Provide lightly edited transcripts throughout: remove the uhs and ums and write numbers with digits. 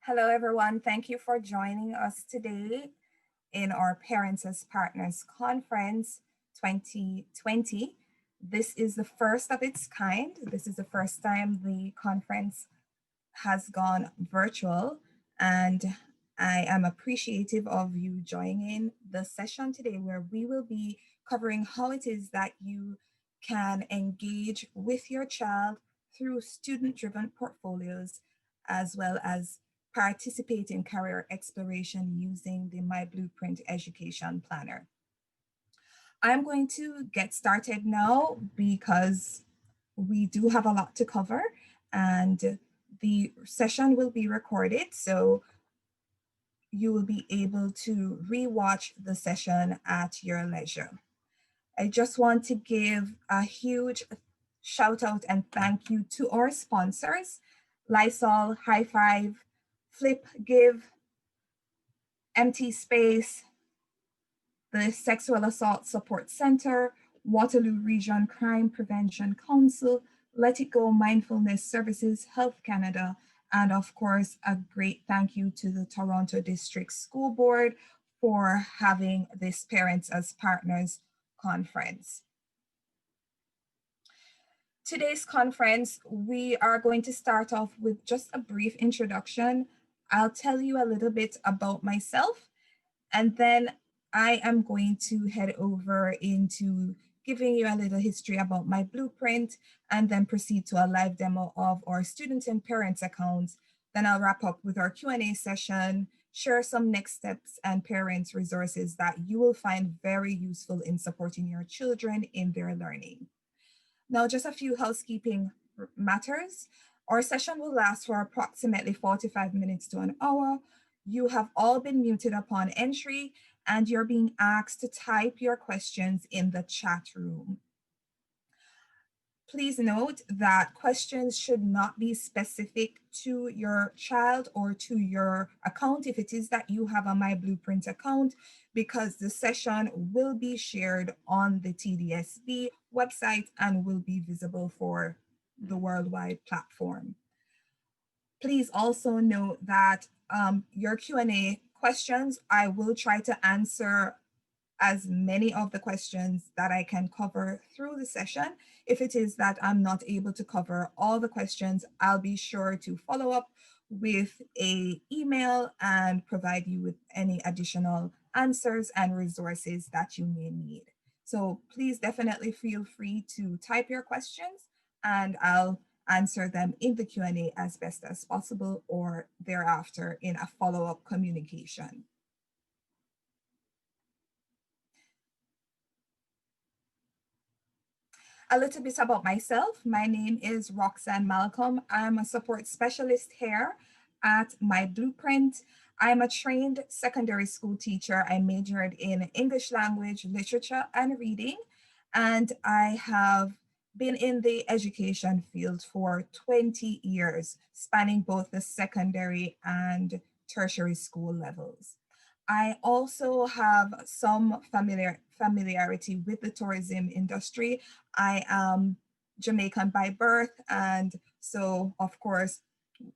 Hello, everyone. Thank you for joining us today in our Parents as Partners Conference 2020. This is the first of its kind. This is the first time the conference has gone virtual, and I am appreciative of you joining the session today where we will be covering how it is that you can engage with your child through student-driven portfolios as well as participate in career exploration using the MyBluePrint education planner. I'm going to get started now because we do have a lot to cover and the session will be recorded, so you will be able to rewatch the session at your leisure. I just want to give a huge shout out and thank you to our sponsors, Lysol, High Five, Flip, Give, Empty Space, the Sexual Assault Support Center, Waterloo Region Crime Prevention Council, Let It Go Mindfulness Services, Health Canada, and of course, a great thank you to the Toronto District School Board for having this Parents as Partners conference. Today's conference, we are going to start off with just a brief introduction. I'll tell you a little bit about myself, and then I am going to head over into giving you a little history about MyBluePrint and then proceed to a live demo of our student and parents accounts. Then I'll wrap up with our Q&A session, share some next steps and parents resources that you will find very useful in supporting your children in their learning. Now, just a few housekeeping matters. Our session will last for approximately 45 minutes to an hour. You have all been muted upon entry and you're being asked to type your questions in the chat room. Please note that questions should not be specific to your child or to your account if it is that you have a MyBluePrint account, because the session will be shared on the TDSB website and will be visible for the worldwide platform. Please also note that your Q&A questions, I will try to answer as many of the questions that I can cover through the session. If it is that I'm not able to cover all the questions, I'll be sure to follow up with an email and provide you with any additional answers and resources that you may need. So please definitely feel free to type your questions and I'll answer them in the Q&A as best as possible or thereafter in a follow-up communication. A little bit about myself. My name is Roxanne Malcolm. I'm a support specialist here at MyBluePrint. I'm a trained secondary school teacher. I majored in English language, literature, and reading, and I have been in the education field for 20 years, spanning both the secondary and tertiary school levels. I also have some familiarity with the tourism industry. I am Jamaican by birth, and so of course,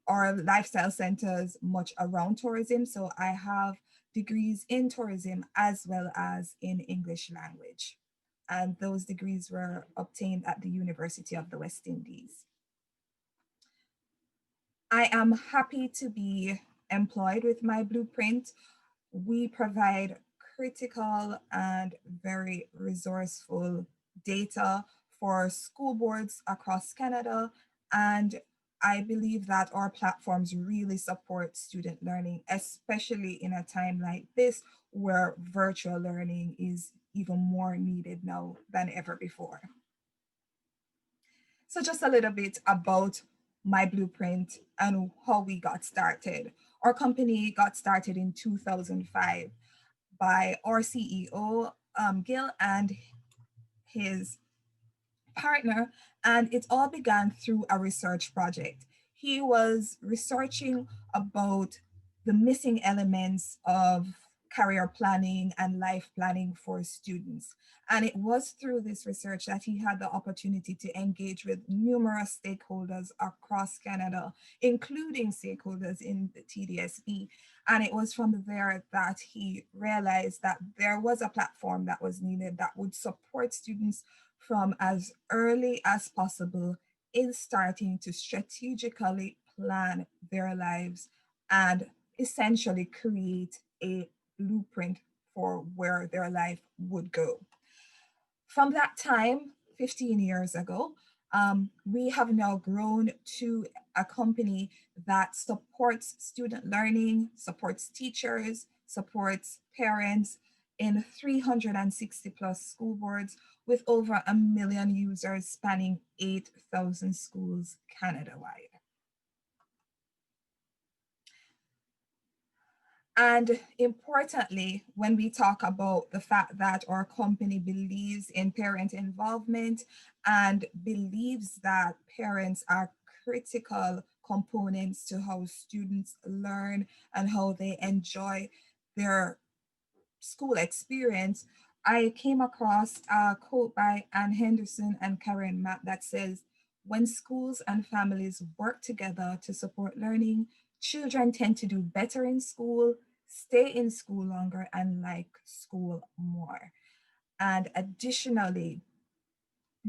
our lifestyle centers much around tourism. So I have degrees in tourism as well as in English language. And those degrees were obtained at the University of the West Indies. I am happy to be employed with MyBluePrint. We provide critical and very resourceful data for school boards across Canada. And I believe that our platforms really support student learning, especially in a time like this where virtual learning is even more needed now than ever before. So just a little bit about MyBluePrint and how we got started. Our company got started in 2005 by our CEO, Gil, and his partner, and it all began through a research project. He was researching about the missing elements of career planning and life planning for students. And it was through this research that he had the opportunity to engage with numerous stakeholders across Canada, including stakeholders in the TDSB. And it was from there that he realized that there was a platform that was needed that would support students from as early as possible in starting to strategically plan their lives and essentially create a blueprint for where their life would go. From that time, 15 years ago, we have now grown to a company that supports student learning, supports teachers, supports parents in 360 plus school boards with over 1 million users spanning 8,000 schools Canada-wide. And importantly, when we talk about the fact that our company believes in parent involvement and believes that parents are critical components to how students learn and how they enjoy their school experience, I came across a quote by Ann Henderson and Karen Mapp that says, when schools and families work together to support learning, children tend to do better in school, stay in school longer, and like school more. And additionally,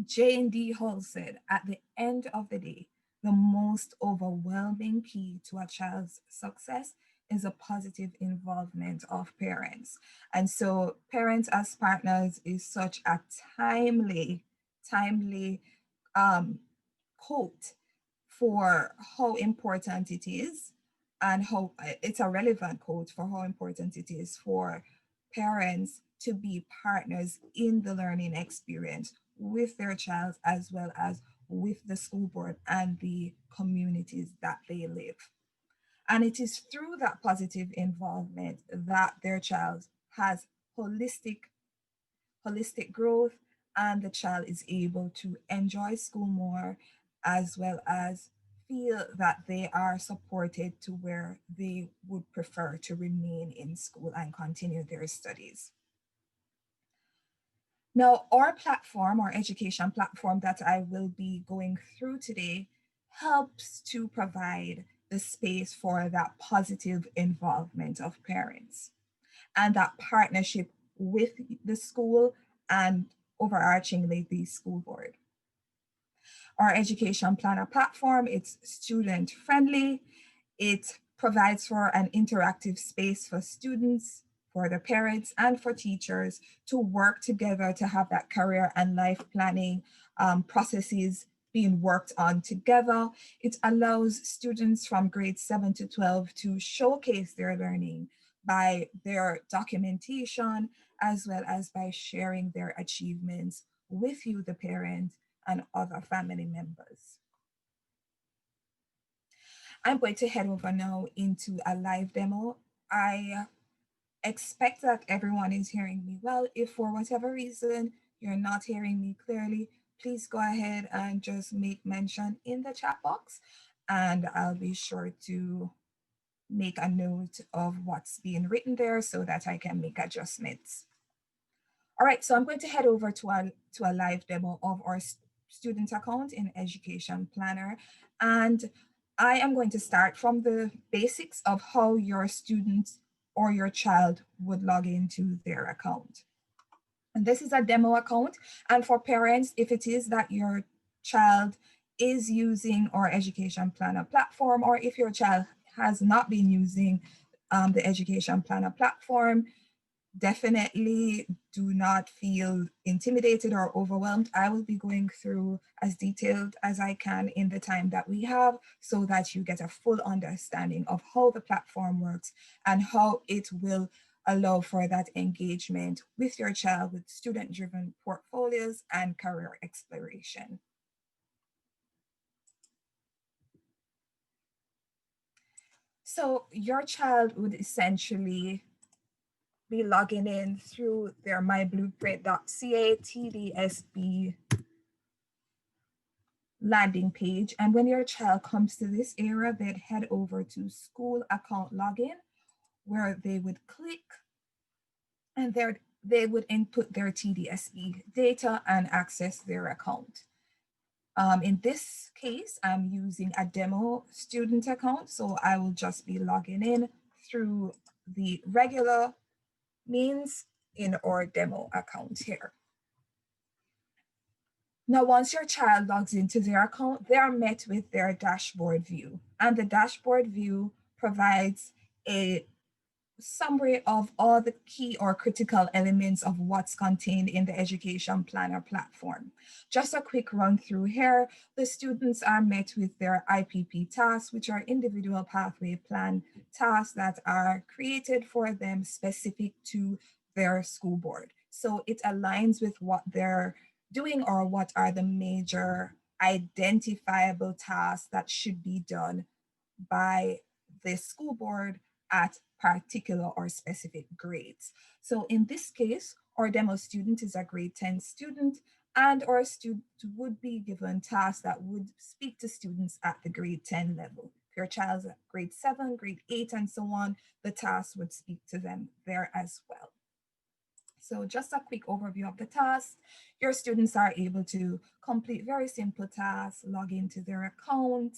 J&D Hall said, at the end of the day, the most overwhelming key to a child's success is a positive involvement of parents. And so parents as partners is such a timely quote for how important it is and how it's a relevant quote for how important it is for parents to be partners in the learning experience with their child as well as with the school board and the communities that they live. And it is through that positive involvement that their child has holistic growth and the child is able to enjoy school more as well as feel that they are supported to where they would prefer to remain in school and continue their studies. Now, our platform, our education platform that I will be going through today, helps to provide the space for that positive involvement of parents and that partnership with the school and overarchingly the school board. Our education planner platform, it's student friendly. It provides for an interactive space for students, for the parents, and for teachers to work together to have that career and life planning processes being worked on together. It allows students from grades 7 to 12 to showcase their learning by their documentation, as well as by sharing their achievements with you, the parent, and other family members. I'm going to head over now into a live demo. I expect that everyone is hearing me well. If for whatever reason you're not hearing me clearly, please go ahead and just make mention in the chat box and I'll be sure to make a note of what's being written there so that I can make adjustments. All right, so I'm going to head over to a live demo of our student account in Education Planner. And I am going to start from the basics of how your student or your child would log into their account. And this is a demo account. And for parents, if it is that your child is using our Education Planner platform, or if your child has not been using the Education Planner platform, definitely do not feel intimidated or overwhelmed. I will be going through as detailed as I can in the time that we have so that you get a full understanding of how the platform works and how it will allow for that engagement with your child with student-driven portfolios and career exploration. So your child would essentially be logging in through their MyBluePrint.ca TDSB landing page. And when your child comes to this area, they'd head over to school account login, where they would click and they would input their TDSB data and access their account. In this case, I'm using a demo student account, so I will just be logging in through the regular means in our demo account here. Now, once your child logs into their account, they are met with their dashboard view, and the dashboard view provides a summary of all the key or critical elements of what's contained in the education planner platform. Just a quick run through here, the students are met with their IPP tasks, which are individual pathway plan tasks that are created for them specific to their school board. So it aligns with what they're doing or what are the major identifiable tasks that should be done by the school board at particular or specific grades. So in this case, our demo student is a grade 10 student, and our student would be given tasks that would speak to students at the grade 10 level. If your child's at grade 7, grade 8, and so on, the tasks would speak to them there as well. So just a quick overview of the task. Your students are able to complete very simple tasks, log into their account,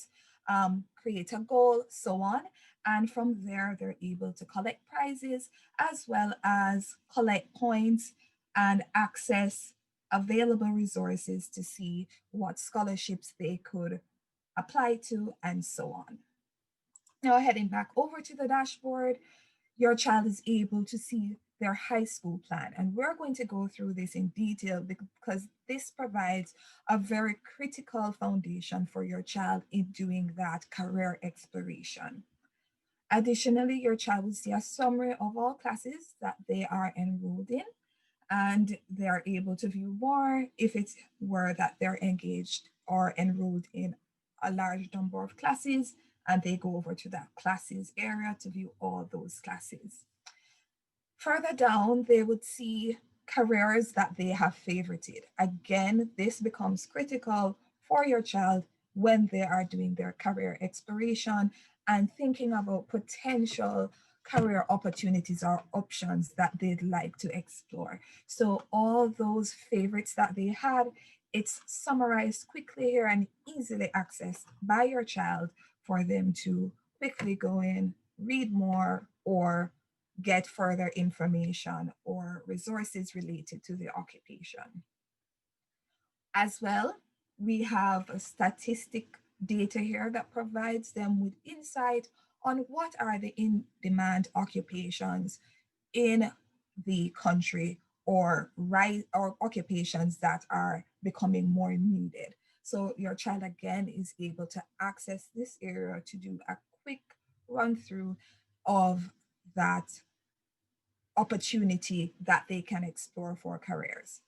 create a goal, so on. And from there, they're able to collect prizes as well as collect points and access available resources to see what scholarships they could apply to and so on. Now heading back over to the dashboard, your child is able to see their high school plan. And we're going to go through this in detail because this provides a very critical foundation for your child in doing that career exploration. Additionally, your child will see a summary of all classes that they are enrolled in, and they are able to view more if it were that they're engaged or enrolled in a large number of classes, and they go over to that classes area to view all those classes. Further down, they would see careers that they have favorited. Again, this becomes critical for your child when they are doing their career exploration and thinking about potential career opportunities or options that they'd like to explore. So all those favorites that they had, it's summarized quickly here and easily accessed by your child for them to quickly go in, read more, or get further information or resources related to the occupation. As well, we have a statistic data here that provides them with insight on what are the in-demand occupations in the country or occupations that are becoming more needed. So your child again is able to access this area to do a quick run through of that opportunity that they can explore for careers.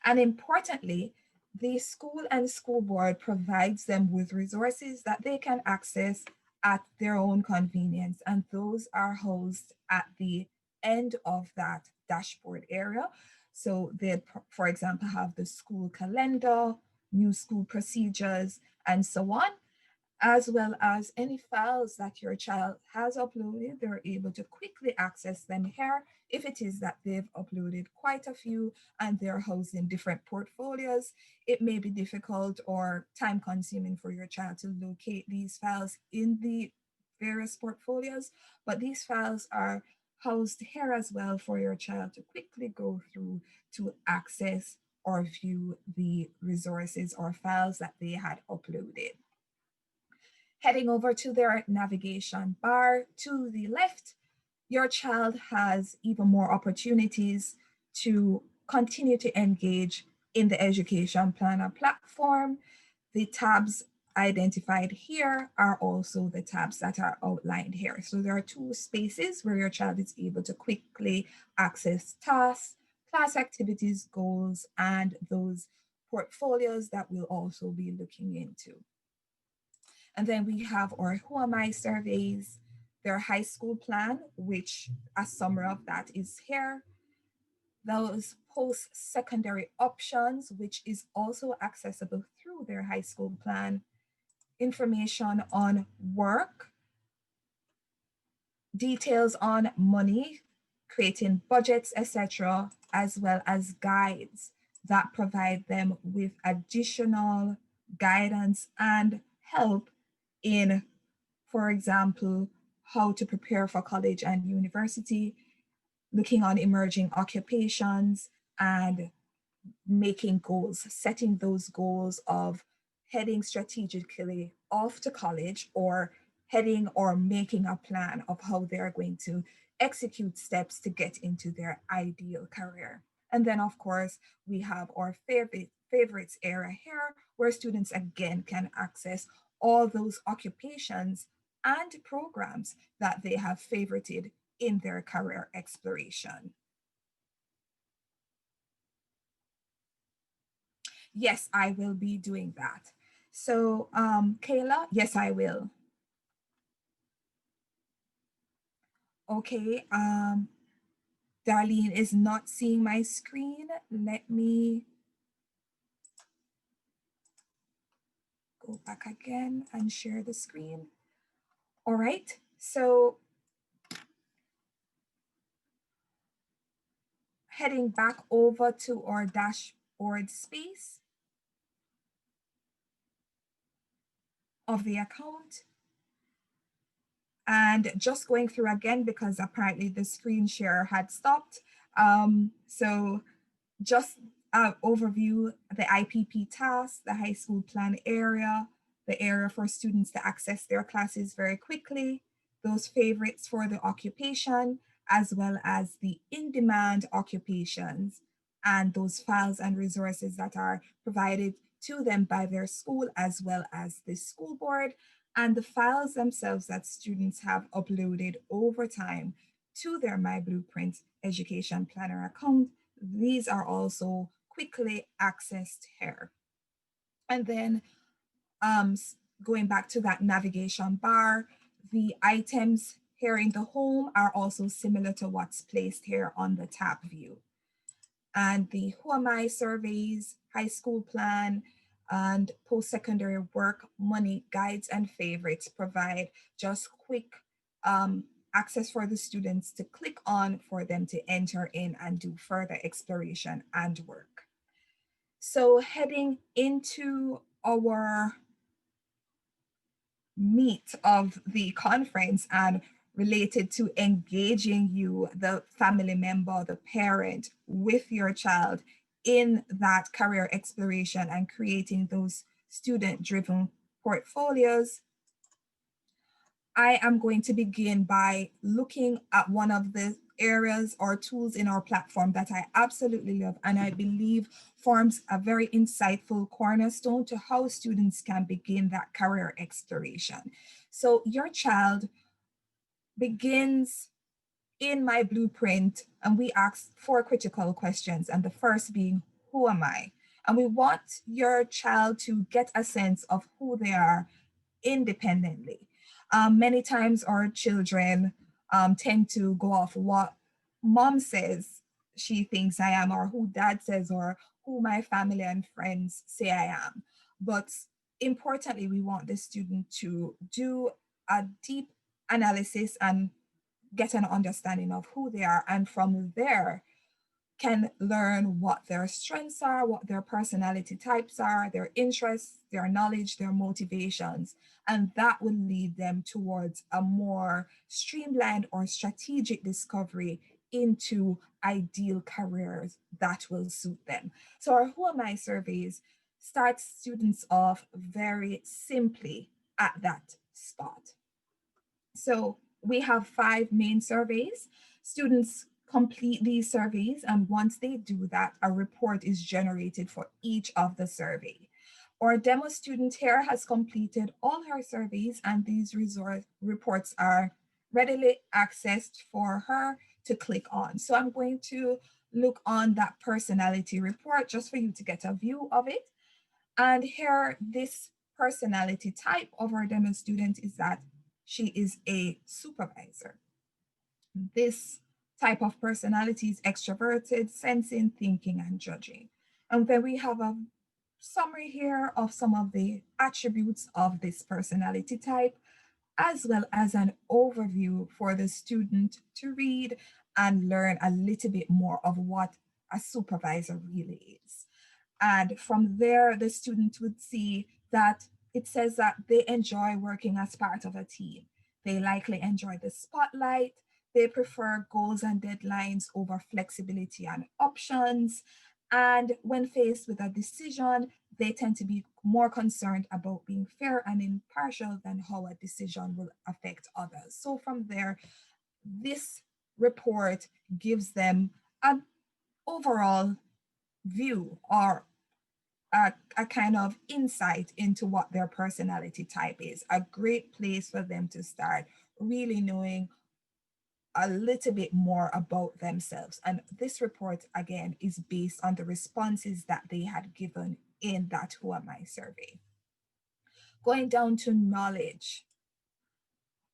And importantly, the school and school board provides them with resources that they can access at their own convenience. And those are housed at the end of that dashboard area. So they, for example, have the school calendar, new school procedures, and so on, as well as any files that your child has uploaded. They're able to quickly access them here if it is that they've uploaded quite a few and they're housed in different portfolios. It may be difficult or time consuming for your child to locate these files in the various portfolios, but these files are housed here as well for your child to quickly go through to access or view the resources or files that they had uploaded. Heading over to their navigation bar to the left, your child has even more opportunities to continue to engage in the education planner platform. The tabs identified here are also the tabs that are outlined here. So there are two spaces where your child is able to quickly access tasks, class activities, goals, and those portfolios that we'll also be looking into. And then we have our Who Am I surveys, their high school plan, which a summary of that is here. Those post-secondary options, which is also accessible through their high school plan. Information on work, details on money creating budgets, etc., as well as guides that provide them with additional guidance and help in, for example, how to prepare for college and university, looking on emerging occupations, and making goals, setting those goals of heading strategically off to college, or heading or making a plan of how they're going to execute steps to get into their ideal career. And then, of course, we have our favorites area here, where students again can access all those occupations and programs that they have favorited in their career exploration. Yes, I will be doing that. So, Kayla, yes, I will. Okay, Darlene is not seeing my screen. Let me go back again and share the screen. All right, so heading back over to our dashboard space of the account. And just going through again, because apparently the screen share had stopped. So just overview the IPP task, the high school plan area, the area for students to access their classes very quickly, those favorites for the occupation, as well as the in-demand occupations, and those files and resources that are provided to them by their school as well as the school board, and the files themselves that students have uploaded over time to their MyBluePrint Education Planner account. These are also quickly accessed here. And then going back to that navigation bar, the items here in the home are also similar to what's placed here on the tab view. And the Who Am I surveys, high school plan, and post-secondary work money guides and favorites provide just quick access for the students to click on for them to enter in and do further exploration and work. So heading into our meat of the conference and related to engaging you, the family member, the parent, with your child in that career exploration and creating those student-driven portfolios, I am going to begin by looking at one of the areas or tools in our platform that I absolutely love and I believe forms a very insightful cornerstone to how students can begin that career exploration. So your child begins in MyBluePrint, and we ask 4 critical questions, and the first being, who am I? And we want your child to get a sense of who they are independently. Many times our children tend to go off what mom says she thinks I am, or who dad says, or who my family and friends say I am. But importantly, we want the student to do a deep analysis and get an understanding of who they are. And from there, can learn what their strengths are, what their personality types are, their interests, their knowledge, their motivations. And that will lead them towards a more streamlined or strategic discovery into ideal careers that will suit them. So our Who Am I surveys start students off very simply at that spot. So we have 5 main surveys. Students complete these surveys, and once they do that, a report is generated for each of the survey. Our demo student here has completed all her surveys, and these reports are readily accessed for her to click on. So I'm going to look on that personality report just for you to get a view of it. And here, this personality type of our demo student is that she is a supervisor. This type of personality is extroverted, sensing, thinking, and judging. And then we have a summary here of some of the attributes of this personality type, as well as an overview for the student to read and learn a little bit more of what a supervisor really is. And from there, the student would see that it says that they enjoy working as part of a team. They likely enjoy the spotlight. They prefer goals and deadlines over flexibility and options. And when faced with a decision, they tend to be more concerned about being fair and impartial than how a decision will affect others. So from there, this report gives them an overall view or a kind of insight into what their personality type is. A great place for them to start really knowing a little bit more about themselves. And this report, again, is based on the responses that they had given in that Who Am I survey. Going down to knowledge,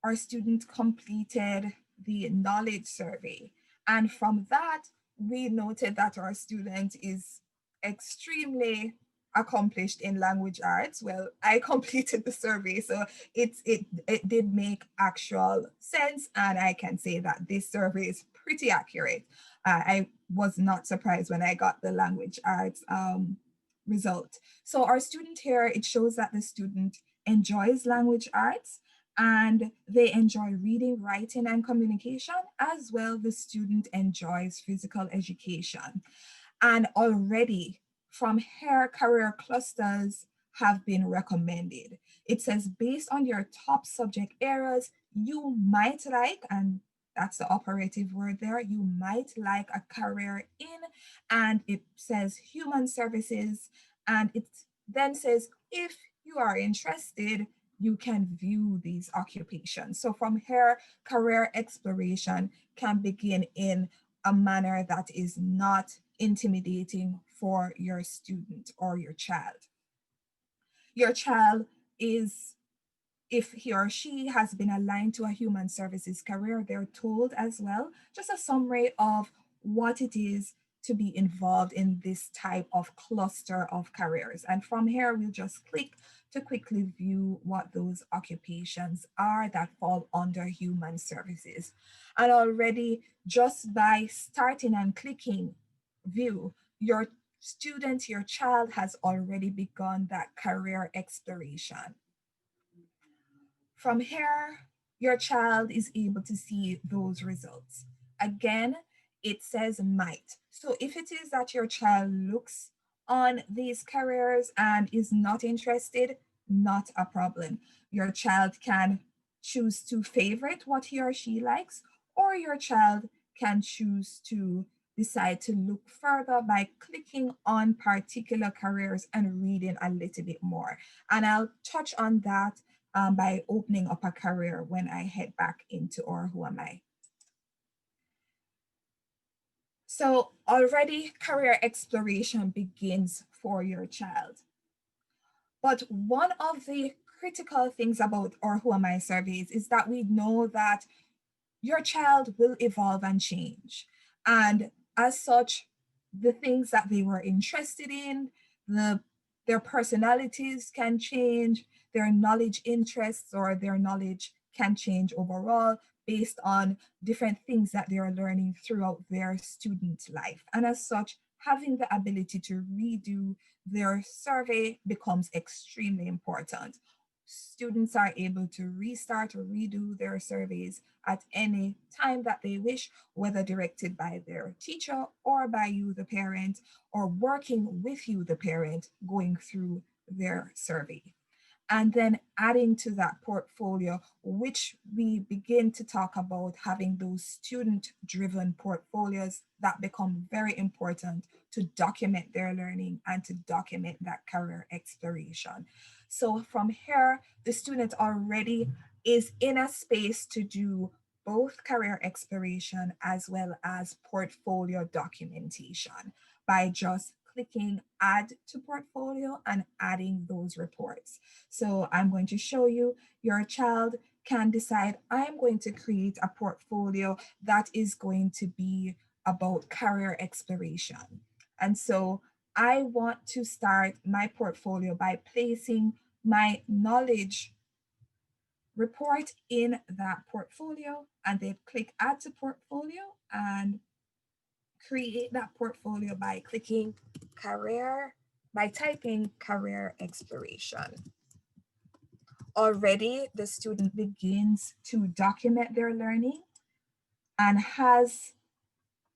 our student completed the knowledge survey. And from that, we noted that our student is extremely accomplished in language arts. Well, I completed the survey, so it did make actual sense. And I can say that this survey is pretty accurate. I was not surprised when I got the language arts result. So our student here, it shows that the student enjoys language arts and they enjoy reading, writing, and communication. As well, the student enjoys physical education. And already from here, career clusters have been recommended. It says based on your top subject areas, you might like, and that's the operative word there, you might like a career in, and it says human services, and it then says if you are interested, you can view these occupations. So from here, career exploration can begin in a manner that is not intimidating for your student or your child. Your child is, if he or she has been aligned to a human services career, they're told as well, just a summary of what it is to be involved in this type of cluster of careers. And from here, we'll just click to quickly view what those occupations are that fall under human services. And already, just by starting and clicking view, your student, your child has already begun that career exploration. From here, your child is able to see those results. Again, it says might. So if it is that your child looks on these careers and is not interested, not a problem. Your child can choose to favorite what he or she likes, or your child can choose to decide to look further by clicking on particular careers and reading a little bit more. And I'll touch on that by opening up a career when I head back into or Who Am I. So already career exploration begins for your child. But one of the critical things about our Who Am I surveys is that we know that your child will evolve and change. And as such, the things that they were interested in, their personalities can change, their knowledge interests or their knowledge can change overall based on different things that they are learning throughout their student life. And as such, having the ability to redo their survey becomes extremely important. Students are able to restart or redo their surveys at any time that they wish, whether directed by their teacher or by you, the parent, or working with you, the parent, going through their survey. And then adding to that portfolio, which we begin to talk about having those student-driven portfolios that become very important to document their learning and to document that career exploration. So from here, the student already is in a space to do both career exploration as well as portfolio documentation by just clicking add to portfolio and adding those reports. So I'm going to show you, your child can decide, I'm going to create a portfolio that is going to be about career exploration. And so I want to start my portfolio by placing my knowledge report in that portfolio, and they click add to portfolio and create that portfolio by clicking career, by typing career exploration. Already the student begins to document their learning and has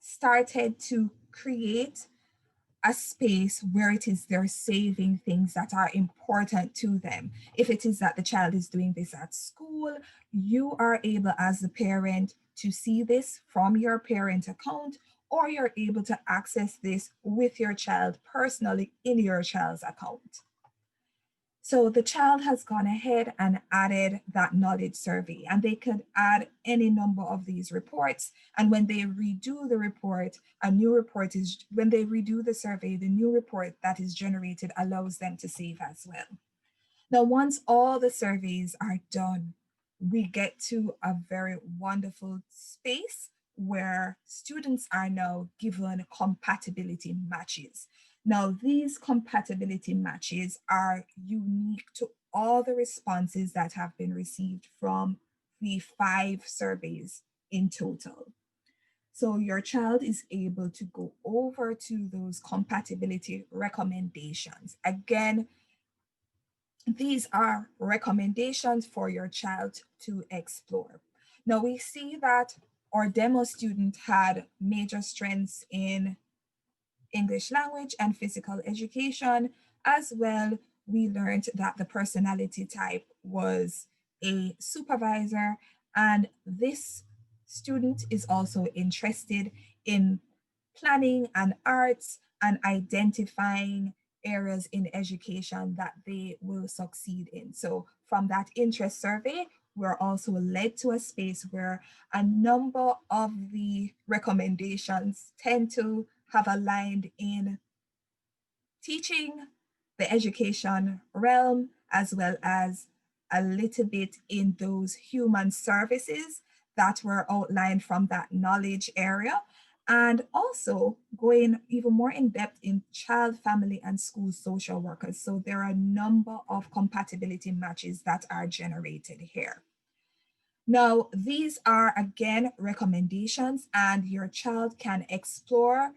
started to create a space where it is they're saving things that are important to them. If it is that the child is doing this at school, you are able as the parent to see this from your parent account, or you're able to access this with your child personally in your child's account. So the child has gone ahead and added that knowledge survey, and they could add any number of these reports. And when they redo the report, a new report is, when they redo the survey, the new report that is generated allows them to save as well. Now, once all the surveys are done, we get to a very wonderful space where students are now given compatibility matches. Now, these compatibility matches are unique to all the responses that have been received from the 5 surveys in total. So your child is able to go over to those compatibility recommendations. Again, these are recommendations for your child to explore. Now we see that our demo student had major strengths in English language and physical education. As well, we learned that the personality type was a supervisor, and this student is also interested in planning and arts and identifying areas in education that they will succeed in. So from that interest survey, we're also led to a space where a number of the recommendations tend to have aligned in teaching, the education realm, as well as a little bit in those human services that were outlined from that knowledge area, and also going even more in depth in child, family, and school social workers. So there are a number of compatibility matches that are generated here. Now, these are again recommendations, and your child can explore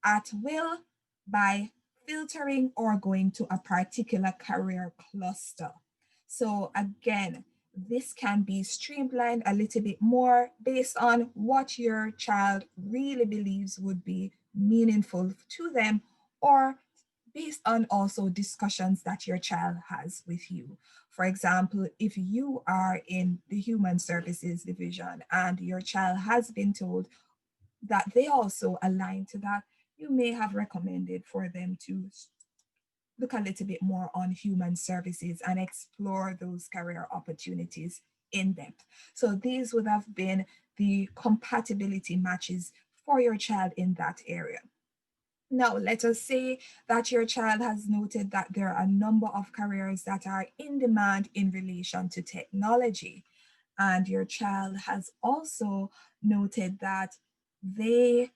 at will by filtering or going to a particular career cluster. So again, this can be streamlined a little bit more based on what your child really believes would be meaningful to them, or based on also discussions that your child has with you. For example, if you are in the human services division and your child has been told that they also align to that, you may have recommended for them to look a little bit more on human services and explore those career opportunities in depth. So these would have been the compatibility matches for your child in that area. Now, let us say that your child has noted that there are a number of careers that are in demand in relation to technology. And your child has also noted that they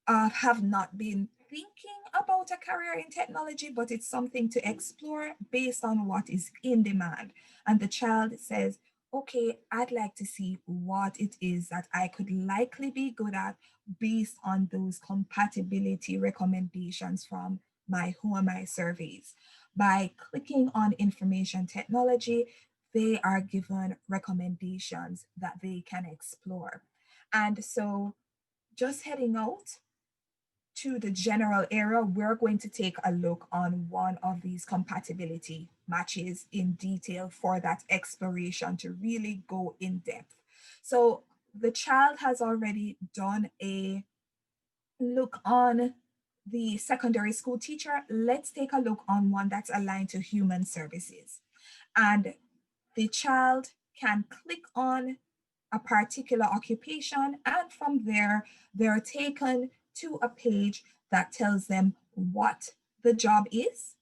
have not been thinking about a career in technology, but it's something to explore based on what is in demand. And the child says, okay, I'd like to see what it is that I could likely be good at based on those compatibility recommendations from my Who Am I surveys. By clicking on information technology, they are given recommendations that they can explore. And so just heading out to the general area, we're going to take a look on one of these compatibility matches in detail for that exploration to really go in depth. So the child has already done a look on the secondary school teacher. Let's take a look on one that's aligned to human services. And the child can click on a particular occupation, and from there, they're taken to a page that tells them what the job is,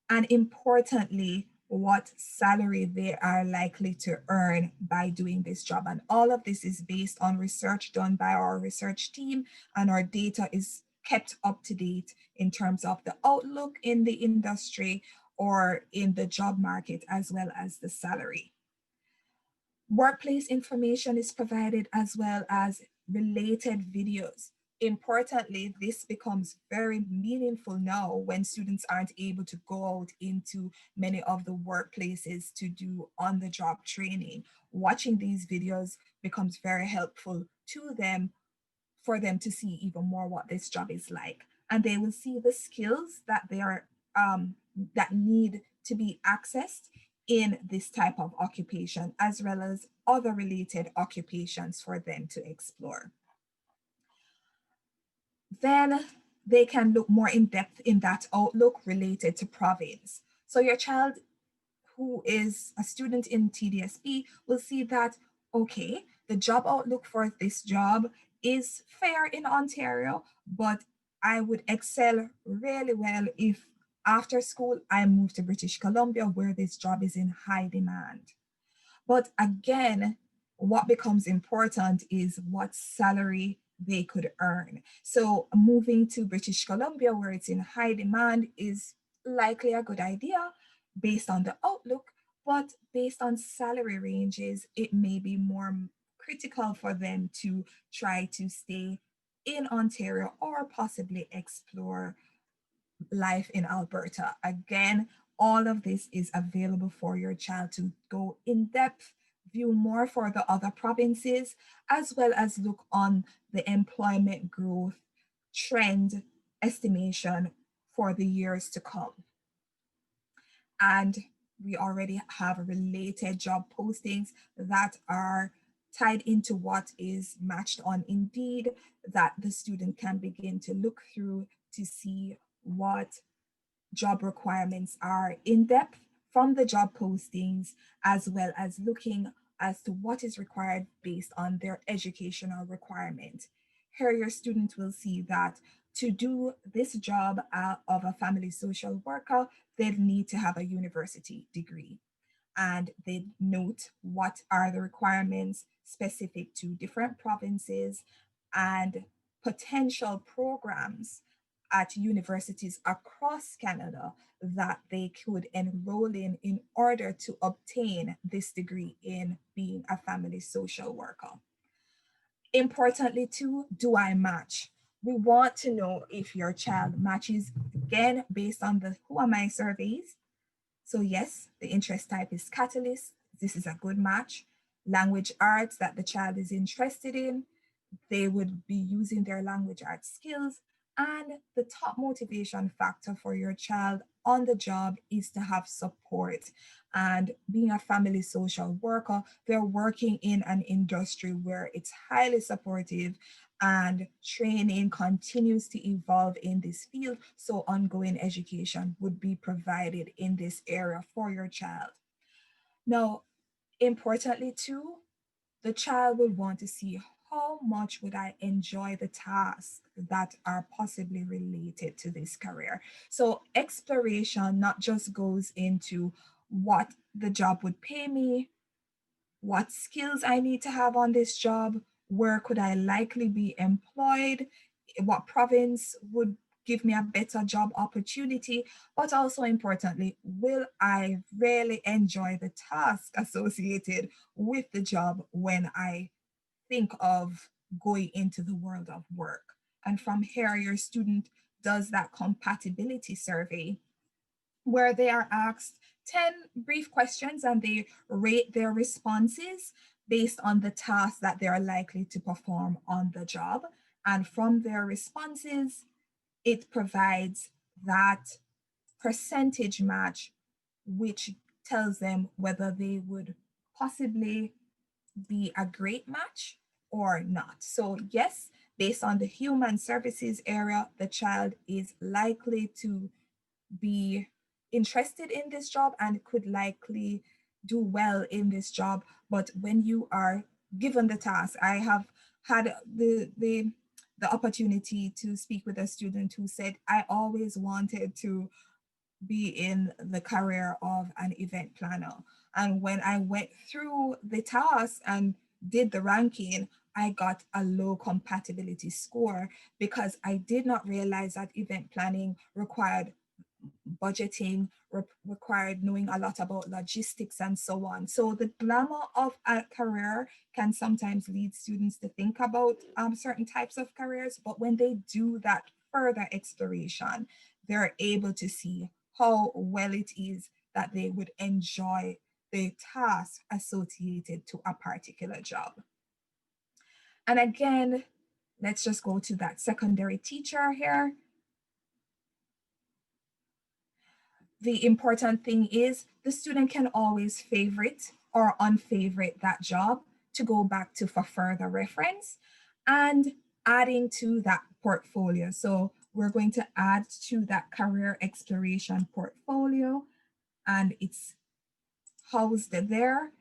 and importantly, what salary they are likely to earn by doing this job. And all of this is based on research done by our research team, and our data is kept up to date in terms of the outlook in the industry, or in the job market, as well as the salary. Workplace information is provided as well as related videos. Importantly, this becomes very meaningful now when students aren't able to go out into many of the workplaces to do on the job training. Watching these videos becomes very helpful to them for them to see even more what this job is like. And they will see the skills that they are that need to be accessed in this type of occupation, as well as other related occupations for them to explore. Then they can look more in depth in that outlook related to province. So your child who is a student in TDSB will see that, okay, the job outlook for this job is fair in Ontario, but I would excel really well if after school I move to British Columbia where this job is in high demand. But again, what becomes important is what salary they could earn. So moving to British Columbia, where it's in high demand, is likely a good idea based on the outlook, but based on salary ranges, it may be more critical for them to try to stay in Ontario or possibly explore life in Alberta. Again, all of this is available for your child to go in depth, view more for the other provinces, as well as look on the employment growth trend estimation for the years to come. And we already have related job postings that are tied into what is matched on Indeed that the student can begin to look through to see what job requirements are in depth from the job postings, as well as looking as to what is required based on their educational requirement. Here, your student will see that to do this job of a family social worker, they'd need to have a university degree. And they note what are the requirements specific to different provinces and potential programs at universities across Canada that they could enroll in order to obtain this degree in being a family social worker. Importantly, too, do I match? We want to know if your child matches, again, based on the Who Am I surveys. So yes, the interest type is catalyst. This is a good match. Language arts that the child is interested in, they would be using their language arts skills. And the top motivation factor for your child on the job is to have support. And being a family social worker, they're working in an industry where it's highly supportive and training continues to evolve in this field. So ongoing education would be provided in this area for your child. Now, importantly too, the child will want to see how much would I enjoy the tasks that are possibly related to this career. So exploration not just goes into what the job would pay me, what skills I need to have on this job, where could I likely be employed, what province would give me a better job opportunity, but also importantly, will I really enjoy the task associated with the job when I think of going into the world of work? And from here, your student does that compatibility survey where they are asked 10 brief questions and they rate their responses based on the tasks that they are likely to perform on the job. And from their responses, it provides that percentage match, which tells them whether they would possibly be a great match or not. So, yes, based on the human services area, the child is likely to be interested in this job and could likely do well in this job. But when you are given the task, I have had the opportunity to speak with a student who said, I always wanted to be in the career of an event planner. And when I went through the task and did the ranking, I got a low compatibility score because I did not realize that event planning required budgeting, required knowing a lot about logistics and so on. So the glamour of a career can sometimes lead students to think about certain types of careers, but when they do that further exploration, they're able to see how well it is that they would enjoy the task associated to a particular job. And again, let's just go to that secondary teacher here. The important thing is the student can always favorite or unfavorite that job to go back to for further reference and adding to that portfolio. So we're going to add to that career exploration portfolio, and it's housed there.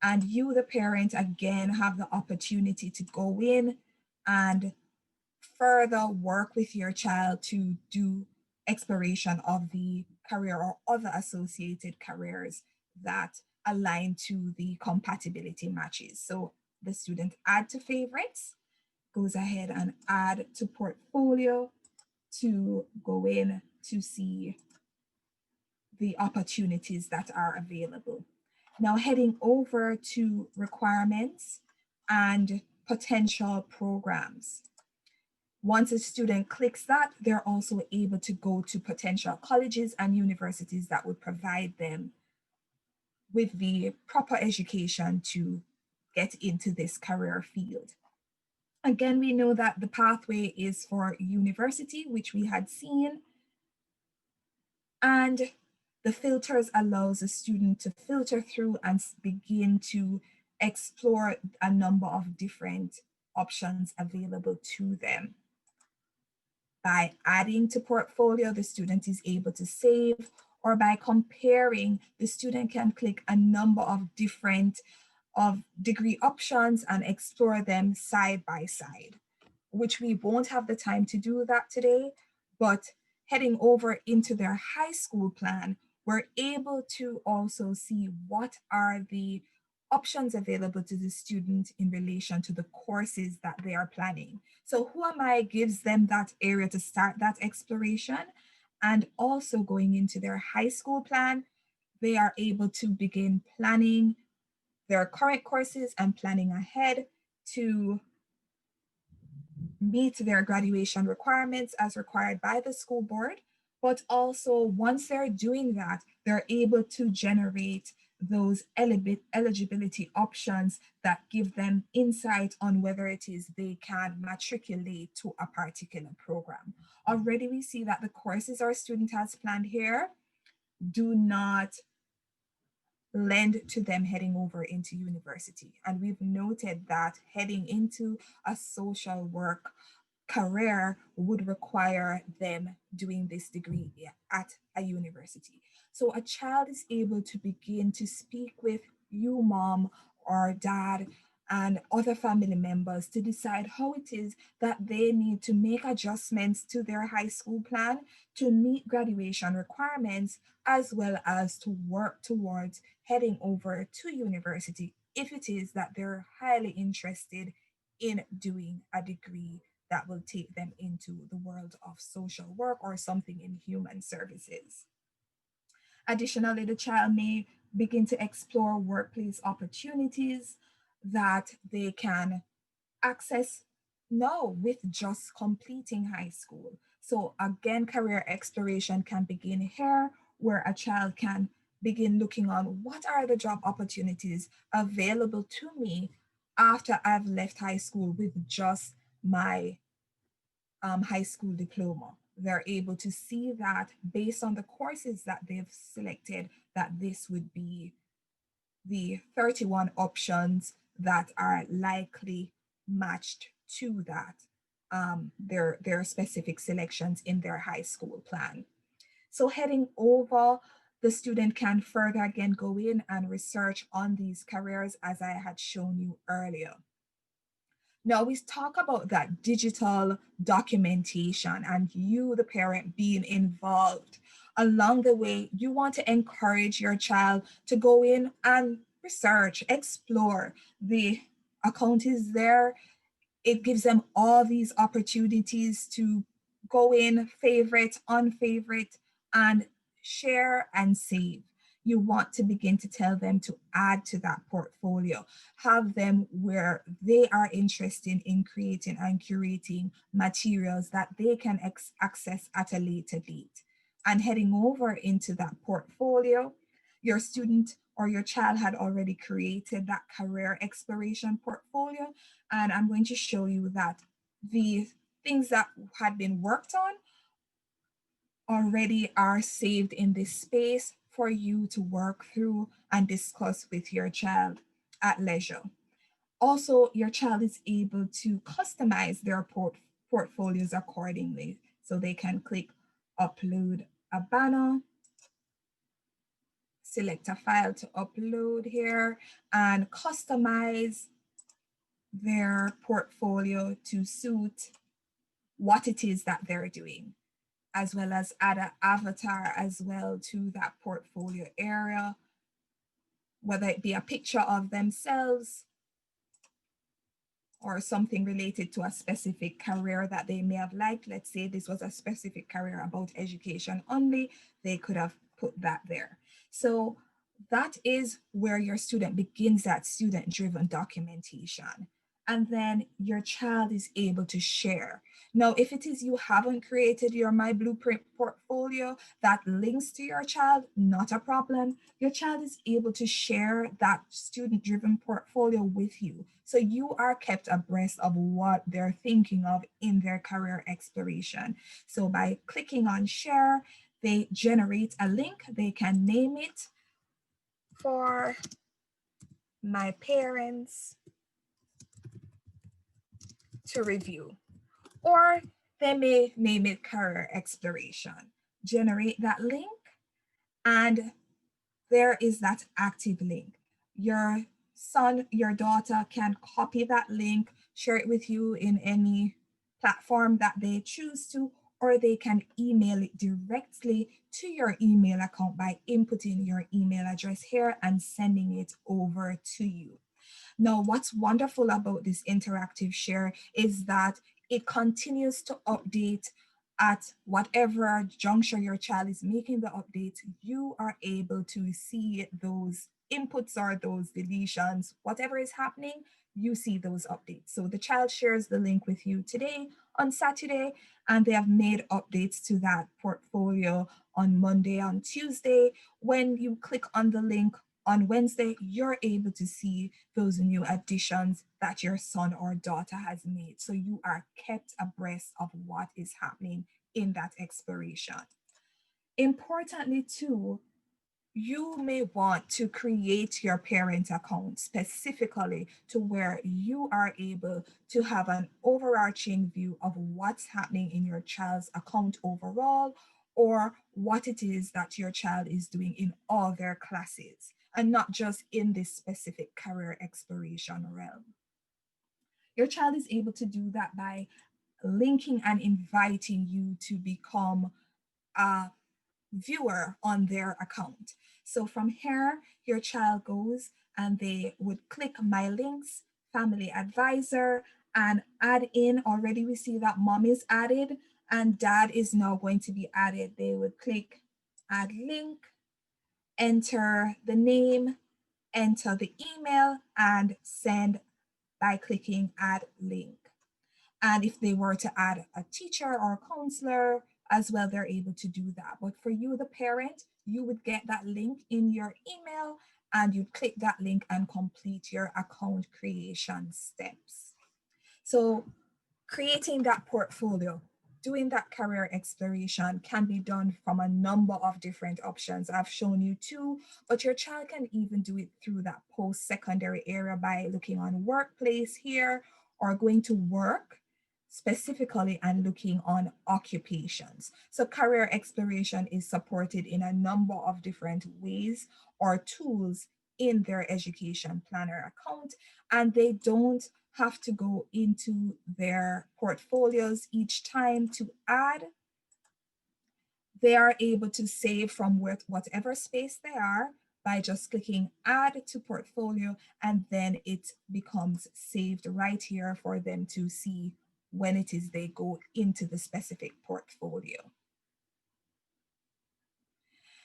And you, the parent, again, have the opportunity to go in and further work with your child to do exploration of the career or other associated careers that align to the compatibility matches. So the student add to favorites, goes ahead and add to portfolio to go in to see the opportunities that are available. Now heading over to requirements and potential programs. Once a student clicks that, they're also able to go to potential colleges and universities that would provide them with the proper education to get into this career field. Again, we know that the pathway is for university, which we had seen, and the filters allows a student to filter through and begin to explore a number of different options available to them. By adding to portfolio, the student is able to save, or by comparing, the student can click a number of different degree options and explore them side by side, which we won't have the time to do that today, but heading over into their high school plan, we're able to also see what are the options available to the student in relation to the courses that they are planning. So Who Am I gives them that area to start that exploration, and also going into their high school plan, they are able to begin planning their current courses and planning ahead to meet their graduation requirements as required by the school board. But also, once they're doing that, they're able to generate those eligibility options that give them insight on whether it is they can matriculate to a particular program. Already we see that the courses our student has planned here do not lend to them heading over into university. And we've noted that heading into a social work career would require them doing this degree at a university. So a child is able to begin to speak with you, mom or dad, and other family members to decide how it is that they need to make adjustments to their high school plan to meet graduation requirements, as well as to work towards heading over to university if it is that they're highly interested in doing a degree that will take them into the world of social work or something in human services. Additionally, the child may begin to explore workplace opportunities that they can access now with just completing high school. So again, career exploration can begin here, where a child can begin looking on what are the job opportunities available to me after I've left high school with just my high school diploma. They're able to see that based on the courses that they've selected, that this would be the 31 options that are likely matched to that, their specific selections in their high school plan. So heading over, the student can further again go in and research on these careers as I had shown you earlier. Now we talk about that digital documentation and you, the parent, being involved. Along the way, you want to encourage your child to go in and research, explore. The account is there. It gives them all these opportunities to go in, favorite, unfavorite, and share and save. You want to begin to tell them to add to that portfolio, have them where they are interested in creating and curating materials that they can access at a later date. And heading over into that portfolio, your student or your child had already created that career exploration portfolio. And I'm going to show you that the things that had been worked on already are saved in this space for you to work through and discuss with your child at leisure. Also, your child is able to customize their portfolios accordingly. So they can click upload a banner, select a file to upload here, and customize their portfolio to suit what it is that they're doing, as well as add an avatar as well to that portfolio area, whether it be a picture of themselves or something related to a specific career that they may have liked. Let's say this was a specific career about education only, they could have put that there. So that is where your student begins that student-driven documentation. And then your child is able to share. Now, if it is you haven't created your MyBluePrint portfolio that links to your child, not a problem. Your child is able to share that student-driven portfolio with you. So you are kept abreast of what they're thinking of in their career exploration. So by clicking on share, they generate a link. They can name it for my parents to review, or they may name it career exploration. Generate that link, and there is that active link. Your son, your daughter can copy that link, share it with you in any platform that they choose to, or they can email it directly to your email account by inputting your email address here and sending it over to you. Now, what's wonderful about this interactive share is that it continues to update at whatever juncture your child is making the update. You are able to see those inputs or those deletions, whatever is happening, you see those updates. So the child shares the link with you today on Saturday, and they have made updates to that portfolio on Monday, on Tuesday. When you click on the link on Wednesday, you're able to see those new additions that your son or daughter has made. So you are kept abreast of what is happening in that exploration. Importantly too, you may want to create your parent account specifically to where you are able to have an overarching view of what's happening in your child's account overall, or what it is that your child is doing in all their classes, and not just in this specific career exploration realm. Your child is able to do that by linking and inviting you to become a viewer on their account. So from here, your child goes and they would click my links, family advisor, and add in. Already we see that mom is added and dad is now going to be added. They would click add link, enter the name, enter the email, and send by clicking add link. And if they were to add a teacher or a counselor as well, they're able to do that. But for you, the parent, you would get that link in your email and you'd click that link and complete your account creation steps. So creating that portfolio, doing that career exploration can be done from a number of different options. I've shown you two, but your child can even do it through that post-secondary area by looking on workplace here, or going to work specifically and looking on occupations. So career exploration is supported in a number of different ways or tools in their education planner account, and they don't have to go into their portfolios each time to add. They are able to save from whatever space they are by just clicking add to portfolio, and then it becomes saved right here for them to see when it is they go into the specific portfolio.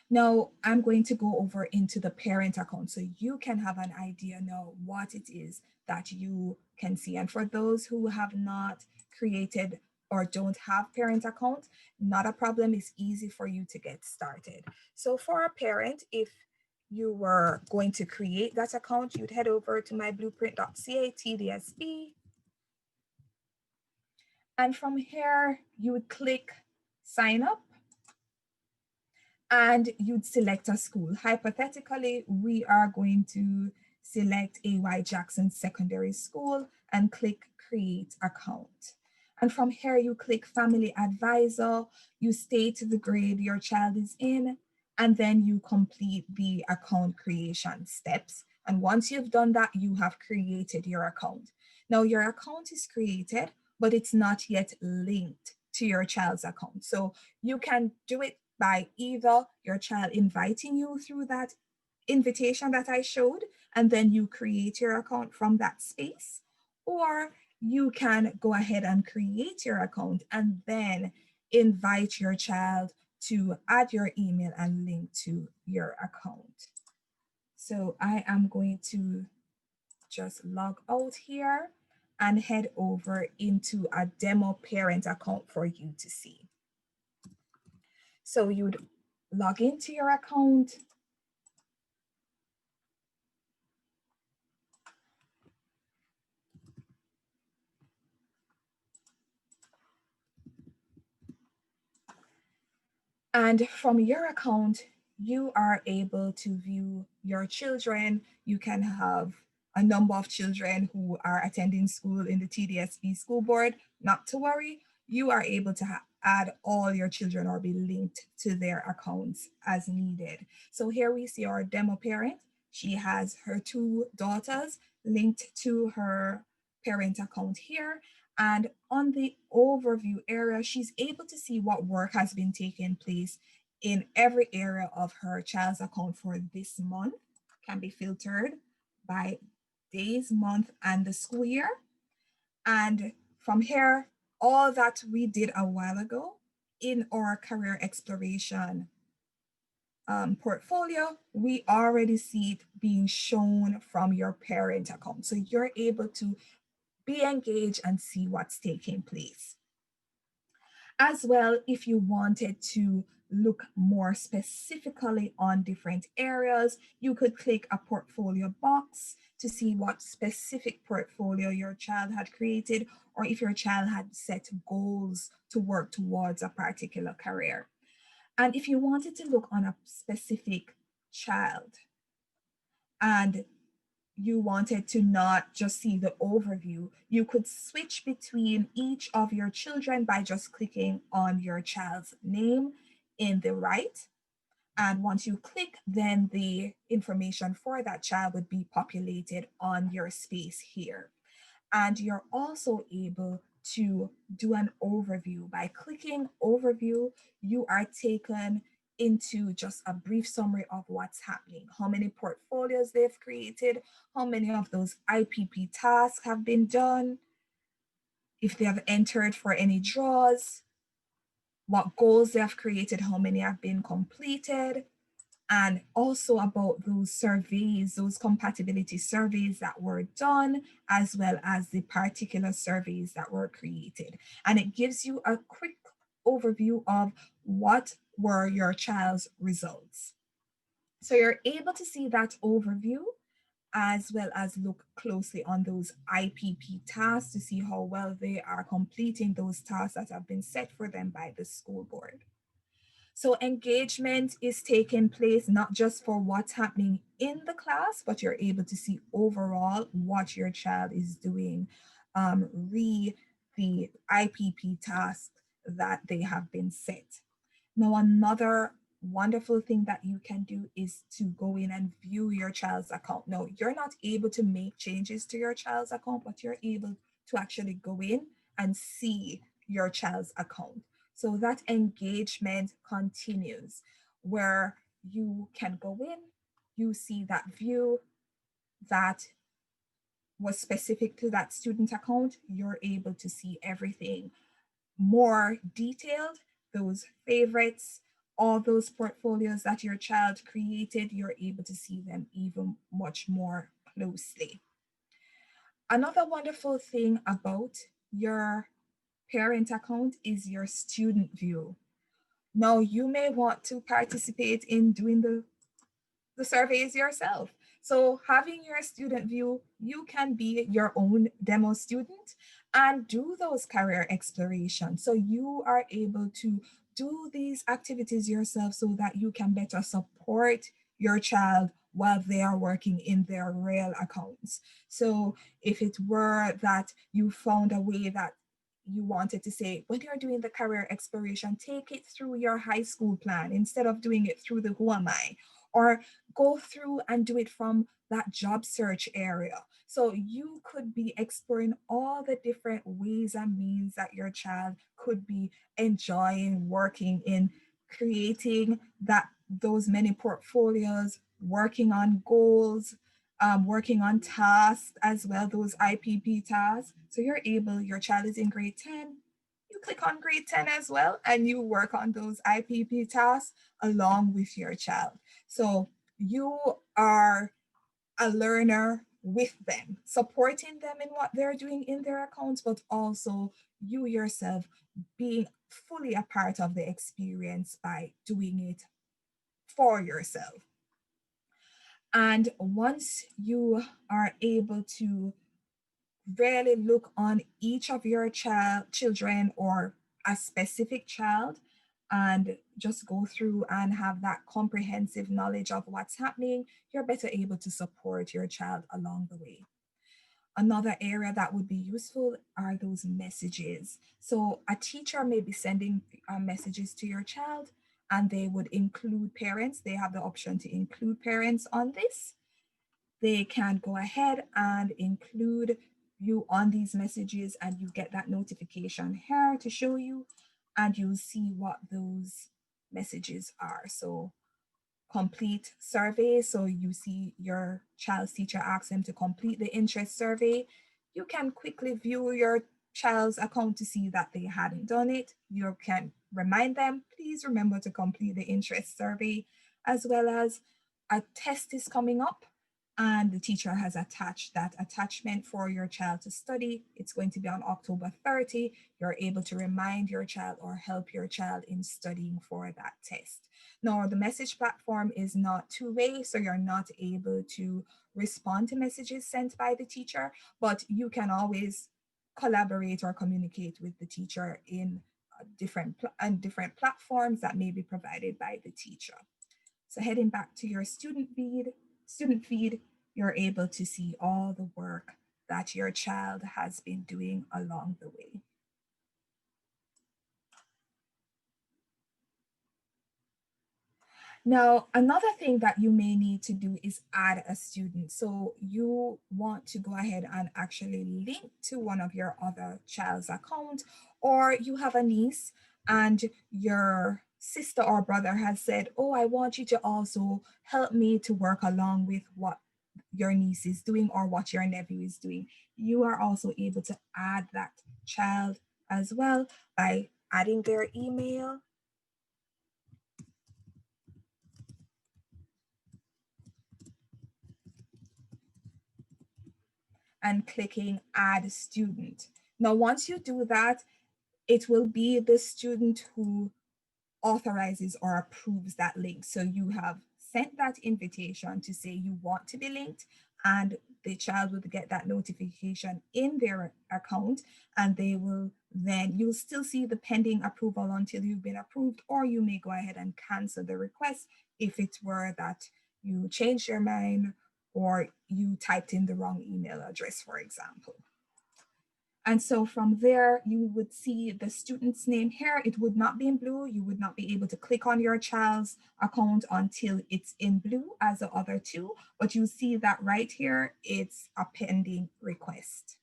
Now I'm going to go over into the parent account so you can have an idea now what it is that you can see. And for those who have not created or don't have parent account, not a problem. It's easy for you to get started. So for a parent, if you were going to create that account, you'd head over to myblueprint.ca TDSB. And from here, you would click sign up and you'd select a school. Hypothetically, we are going to select A.Y. Jackson Secondary School and click create account. And from here, you click family advisor, you state the grade your child is in, and then you complete the account creation steps. And once you've done that, you have created your account. Now your account is created, but it's not yet linked to your child's account. So you can do it by either your child inviting you through that invitation that I showed, and then you create your account from that space, or you can go ahead and create your account and then invite your child to add your email and link to your account. So I am going to just log out here and head over into a demo parent account for you to see. So you'd log into your account. And from your account, you are able to view your children. You can have a number of children who are attending school in the TDSB school board. Not to worry, you are able to add all your children or be linked to their accounts as needed. So here we see our demo parent. She has her 2 daughters linked to her parent account here. And on the overview area, she's able to see what work has been taking place in every area of her child's account for this month. Can be filtered by days, month, and the school year. And from here, all that we did a while ago in our career exploration portfolio, we already see it being shown from your parent account. So you're able to be engaged and see what's taking place. As well, if you wanted to look more specifically on different areas, you could click a portfolio box to see what specific portfolio your child had created, or if your child had set goals to work towards a particular career. And if you wanted to look on a specific child and you wanted to not just see the overview, you could switch between each of your children by just clicking on your child's name in the right. And once you click, then the information for that child would be populated on your space here. And you're also able to do an overview. By clicking overview, you are taken into just a brief summary of what's happening, how many portfolios they've created, how many of those IPP tasks have been done, if they have entered for any draws, what goals they have created, how many have been completed, and also about those surveys, those compatibility surveys that were done, as well as the particular surveys that were created. And it gives you a quick overview of what were your child's results. So you're able to see that overview as well as look closely on those IPP tasks to see how well they are completing those tasks that have been set for them by the school board. So engagement is taking place not just for what's happening in the class, but you're able to see overall what your child is doing, the IPP tasks that they have been set. Now, another wonderful thing that you can do is to go in and view your child's account. Now, you're not able to make changes to your child's account, but you're able to actually go in and see your child's account. So that engagement continues where you can go in, you see that view that was specific to that student account, you're able to see everything more detailed, those favorites, all those portfolios that your child created, you're able to see them even much more closely. Another wonderful thing about your parent account is your student view. Now, you may want to participate in doing the surveys yourself. So having your student view, you can be your own demo student and do those career exploration. So you are able to do these activities yourself so that you can better support your child while they are working in their real accounts. So if it were that you found a way that you wanted to say, when you're doing the career exploration, take it through your high school plan instead of doing it through the who am I, or go through and do it from that job search area. So you could be exploring all the different ways and means that your child could be enjoying working in, creating those many portfolios, working on goals, working on tasks as well, those IPP tasks. So you're able, your child is in grade 10, you click on grade 10 as well, and you work on those IPP tasks along with your child. So you are a learner with them, supporting them in what they're doing in their accounts, but also you yourself being fully a part of the experience by doing it for yourself. And once you are able to really look on each of your children or a specific child and just go through and have that comprehensive knowledge of what's happening, you're better able to support your child along the way. Another area that would be useful are those messages. So a teacher may be sending messages to your child and they would include parents. They have the option to include parents on this. They can go ahead and include you on these messages and you get that notification here to show you, and you'll see what those messages are. So complete survey. So you see your child's teacher asks them to complete the interest survey. You can quickly view your child's account to see that they hadn't done it. You can remind them, please remember to complete the interest survey, as well as a test is coming up and the teacher has attached that attachment for your child to study. It's going to be on October 30. You're able to remind your child or help your child in studying for that test. Now, the message platform is not two-way, so you're not able to respond to messages sent by the teacher, but you can always collaborate or communicate with the teacher in different platforms that may be provided by the teacher. So heading back to your student feed, you're able to see all the work that your child has been doing along the way. Now, another thing that you may need to do is add a student. So you want to go ahead and actually link to one of your other child's account, or you have a niece and your sister or brother has said, oh, I want you to also help me to work along with what your niece is doing or what your nephew is doing. You are also able to add that child as well by adding their email and clicking add student. Now, once you do that, it will be the student who authorizes or approves that link. So you have sent that invitation to say you want to be linked, and the child will get that notification in their account, and they will then, you'll still see the pending approval until you've been approved, or you may go ahead and cancel the request if it were that you changed your mind or you typed in the wrong email address, for example. And so from there, you would see the student's name here. It would not be in blue. You would not be able to click on your child's account until it's in blue as the other two. But you see that right here, it's a pending request.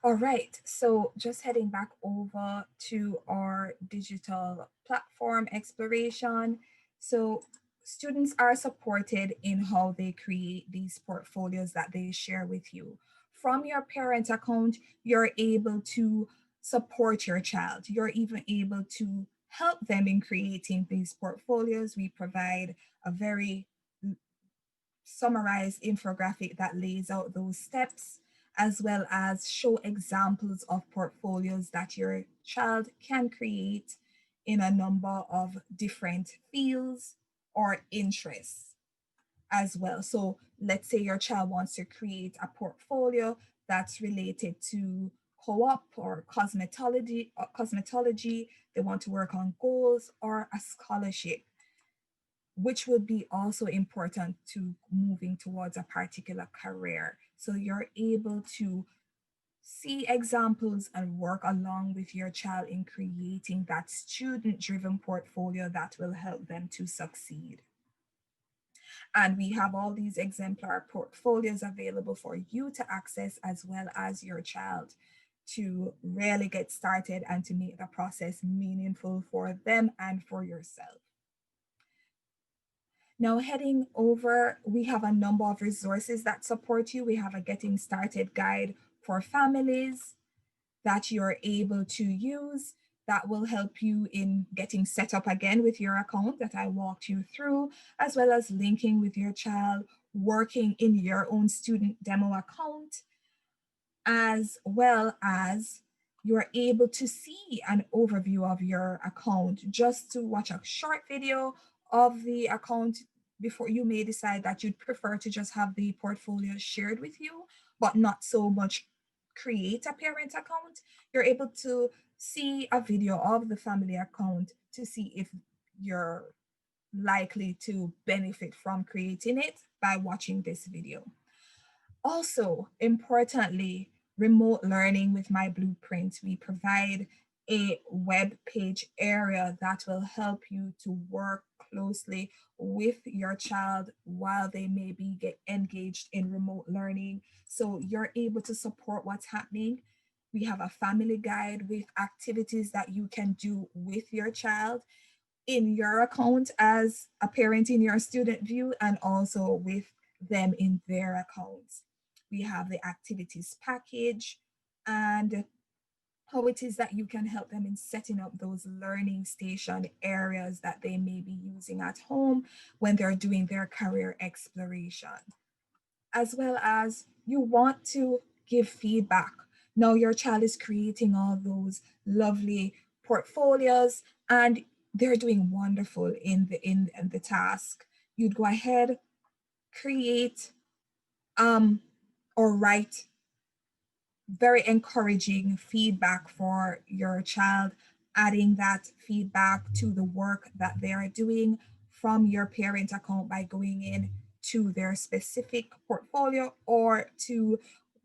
All right, so just heading back over to our digital platform exploration. So students are supported in how they create these portfolios that they share with you. From your parent account, you're able to support your child. You're even able to help them in creating these portfolios. We provide a very summarized infographic that lays out those steps, as well as show examples of portfolios that your child can create in a number of different fields or interests as well. So let's say your child wants to create a portfolio that's related to co-op or cosmetology, they want to work on goals or a scholarship, which would be also important to moving towards a particular career. So you're able to see examples and work along with your child in creating that student-driven portfolio that will help them to succeed. And we have all these exemplar portfolios available for you to access, as well as your child, to really get started and to make the process meaningful for them and for yourself. Now, heading over, we have a number of resources that support you. We have a getting started guide for families that you're able to use that will help you in getting set up again with your account that I walked you through, as well as linking with your child, working in your own student demo account, as well as you're able to see an overview of your account just to watch a short video of the account before you may decide that you'd prefer to just have the portfolio shared with you, but not so much create a parent account. You're able to see a video of the family account to see if you're likely to benefit from creating it by watching this video. Also, importantly, remote learning with MyBluePrint, we provide a web page area that will help you to work closely with your child while they may be get engaged in remote learning. So you're able to support what's happening. We have a family guide with activities that you can do with your child in your account as a parent in your student view, and also with them in their accounts. We have the activities package and how it is that you can help them in setting up those learning station areas that they may be using at home when they're doing their career exploration. As well as you want to give feedback. Now your child is creating all those lovely portfolios and they're doing wonderful in the task. You'd go ahead, create or write very encouraging feedback for your child, adding that feedback to the work that they are doing from your parent account by going in to their specific portfolio or to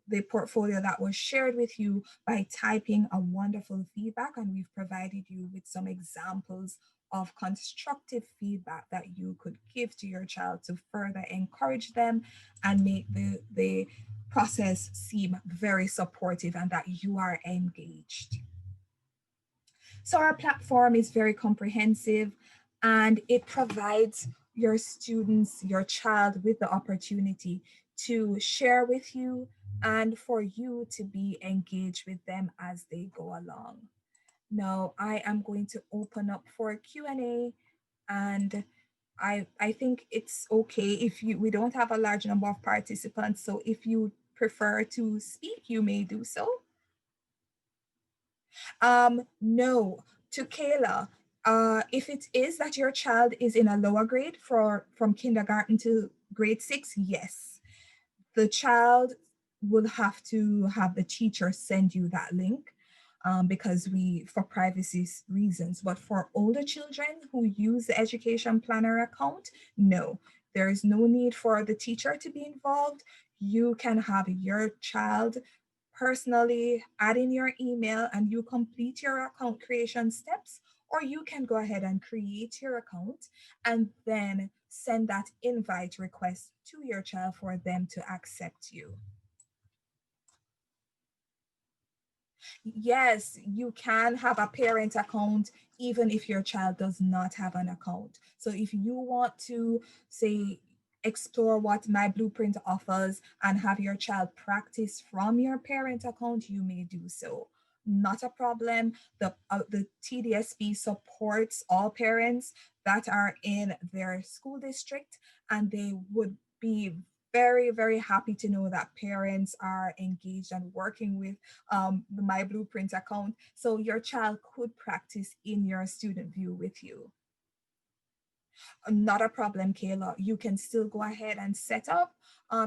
the portfolio that was shared with you by typing a wonderful feedback. And we've provided you with some examples of constructive feedback that you could give to your child to further encourage them and make the process seem very supportive and that you are engaged. So our platform is very comprehensive and it provides your students, your child with the opportunity to share with you and for you to be engaged with them as they go along. Now I am going to open up for a Q&A, and I think it's okay if we don't have a large number of participants. So if you prefer to speak, you may do so. No, to Kayla, if it is that your child is in a lower grade from kindergarten to grade 6, yes, the child will have to have the teacher send you that link because for privacy reasons. But for older children who use the education planner account, no, there is no need for the teacher to be involved. You can have your child personally add in your email and you complete your account creation steps, or you can go ahead and create your account and then send that invite request to your child for them to accept you. Yes, you can have a parent account even if your child does not have an account. So if you want to say explore what My Blueprint offers and have your child practice from your parent account, you may do so. Not a problem. The TDSB supports all parents that are in their school district, and they would be very, very happy to know that parents are engaged and working with the My Blueprint account. So your child could practice in your student view with you. Not a problem, Kayla. You can still go ahead and set up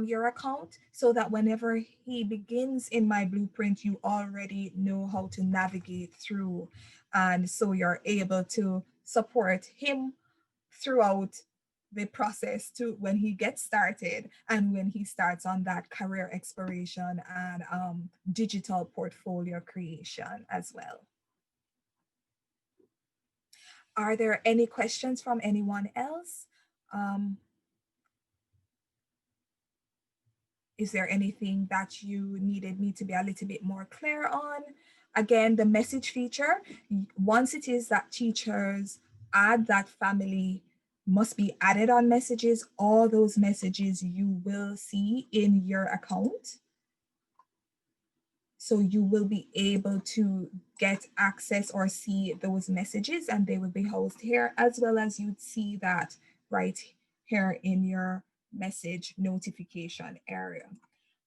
your account so that whenever he begins in My Blueprint, you already know how to navigate through. And so you're able to support him throughout the process to when he gets started and when he starts on that career exploration and digital portfolio creation as well. Are there any questions from anyone else? Um, is there anything that you needed me to be a little bit more clear on? Again, the message feature, once it is that teachers add that family must be added on messages, all those messages you will see in your account. So you will be able to get access or see those messages and they will be housed here, as well as you'd see that right here in your message notification area.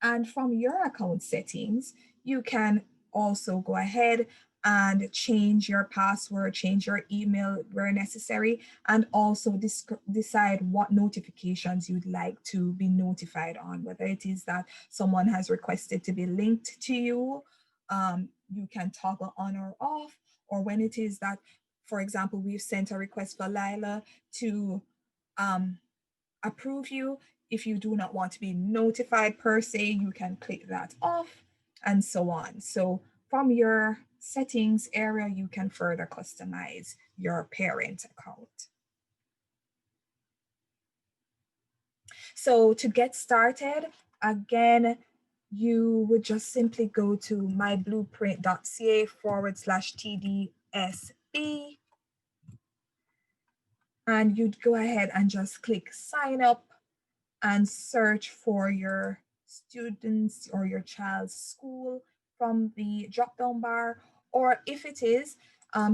And from your account settings, you can also go ahead and change your password, change your email where necessary, and also decide what notifications you'd like to be notified on, whether it is that someone has requested to be linked to you, you can toggle on or off, or when it is that, for example, we've sent a request for Lila to um, approve you. If you do not want to be notified per se, you can click that off and so on. So from your settings area, you can further customize your parent account. So to get started, again, you would just simply go to myblueprint.ca/TDSB and you'd go ahead and just click sign up and search for your students or your child's school from the drop down bar. Or if it is,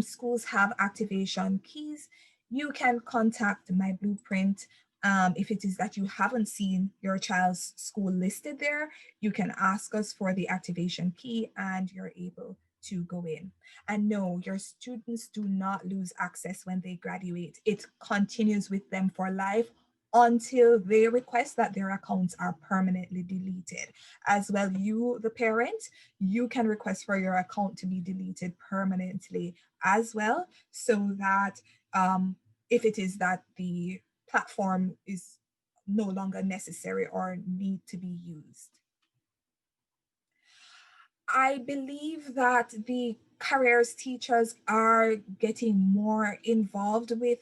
schools have activation keys, you can contact My Blueprint. If it is that you haven't seen your child's school listed there, you can ask us for the activation key and you're able to go in. And no, your students do not lose access when they graduate. It continues with them for life until they request that their accounts are permanently deleted. As well, you, the parent, you can request for your account to be deleted permanently as well, so that if it is that the platform is no longer necessary or need to be used. I believe that the careers teachers are getting more involved with